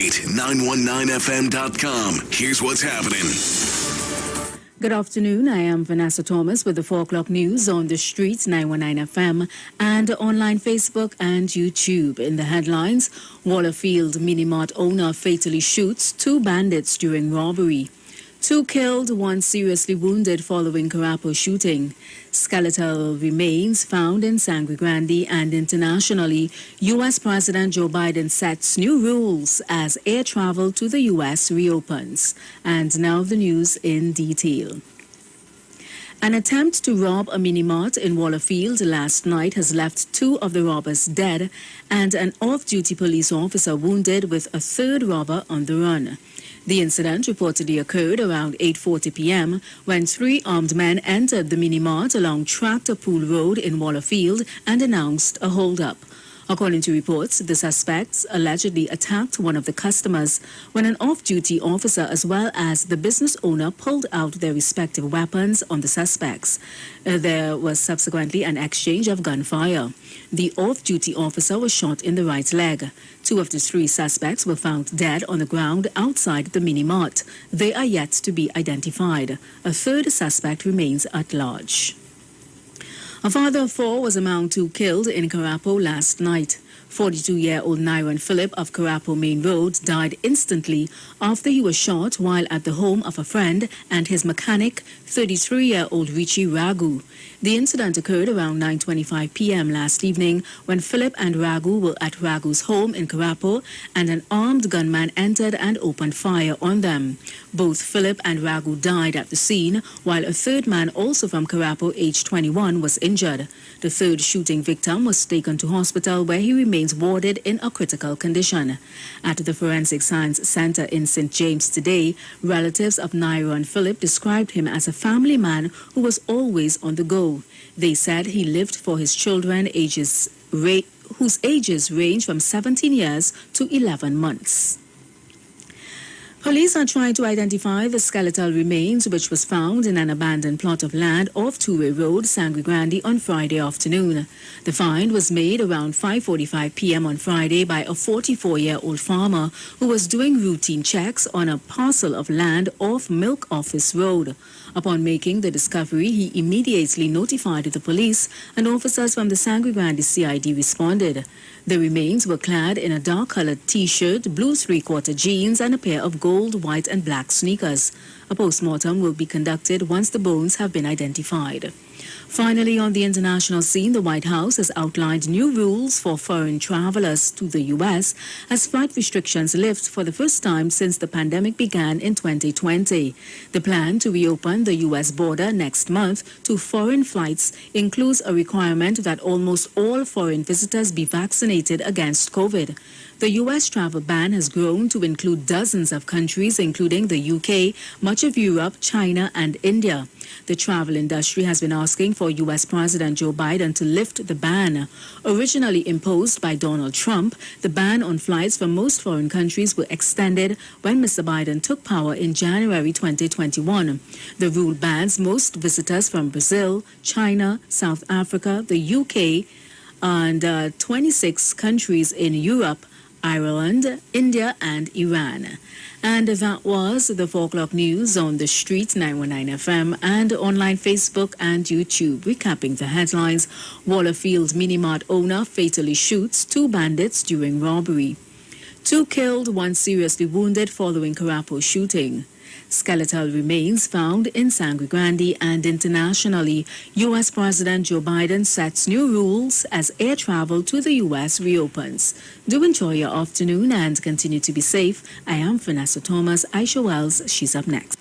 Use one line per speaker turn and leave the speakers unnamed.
919fm.com. Here's what's happening.
Good afternoon. I am Vanessa Thomas with the 4 o'clock news on the streets, 919 FM, and online Facebook and YouTube. In the headlines, Wallerfield Minimart owner fatally shoots 2 bandits during robbery. 2 killed, 1 seriously wounded following Carapo shooting. Skeletal remains found in Sangre Grande, and internationally, U.S. President Joe Biden sets new rules as air travel to the U.S. reopens. And now the news in detail. An attempt to rob a minimart in Wallerfield last night has left 2 of the robbers dead and an off-duty police officer wounded, with a 3rd robber on the run. The incident reportedly occurred around 8:40 p.m. when 3 armed men entered the minimart along Tractor Pool Road in Wallerfield and announced a hold-up. According to reports, the suspects allegedly attacked one of the customers when an off-duty officer as well as the business owner pulled out their respective weapons on the suspects. There was subsequently an exchange of gunfire. The off-duty officer was shot in the right leg. 2 of the 3 suspects were found dead on the ground outside the mini-mart. They are yet to be identified. A 3rd suspect remains at large. A father of 4 was among 2 killed in Carapo last night. 42-year-old Nyron Philip of Carapo Main Road died instantly after he was shot while at the home of a friend and his mechanic, 33-year-old Richie Ragu. The incident occurred around 9:25 p.m. last evening when Philip and Ragu were at Ragu's home in Carapo and an armed gunman entered and opened fire on them. Both Philip and Ragu died at the scene, while a 3rd man, also from Carapo, aged 21, was injured. The 3rd shooting victim was taken to hospital where he remains warded in a critical condition. At the Forensic Science Center in St. James today, relatives of Nyron Philip described him as a family man who was always on the go. They said he lived for his children whose ages range from 17 years to 11 months. Police are trying to identify the skeletal remains which was found in an abandoned plot of land off Two-Way Road, Sangre Grande, on Friday afternoon. The find was made around 5:45 p.m. on Friday by a 44-year-old farmer who was doing routine checks on a parcel of land off Milk Office Road. Upon making the discovery, he immediately notified the police, and officers from the Sangre Grande CID responded. The remains were clad in a dark-colored T-shirt, blue 3/4 jeans, and a pair of gold, white, and black sneakers. A post-mortem will be conducted once the bones have been identified. Finally, on the international scene, the White House has outlined new rules for foreign travelers to the U.S. as flight restrictions lift for the first time since the pandemic began in 2020. The plan to reopen the U.S. border next month to foreign flights includes a requirement that almost all foreign visitors be vaccinated against COVID. The U.S. travel ban has grown to include dozens of countries, including the UK, much of Europe, China, and India. The travel industry has been asking for U.S. President Joe Biden to lift the ban. Originally imposed by Donald Trump, the ban on flights from most foreign countries were extended when Mr. Biden took power in January 2021. The rule bans most visitors from Brazil, China, South Africa, the UK, and 26 countries in Europe, Ireland, India, and Iran. And that was the 4 o'clock news on the street, 919 FM, and online Facebook and YouTube. Recapping the headlines, Wallerfield Minimart owner fatally shoots 2 bandits during robbery. 2 killed, 1 seriously wounded following Carapo shooting. Skeletal remains found in Sangre Grande, and internationally, U.S. President Joe Biden sets new rules as air travel to the U.S. reopens. Do enjoy your afternoon and continue to be safe. I am Vanessa Thomas. Aisha Wells, she's up next.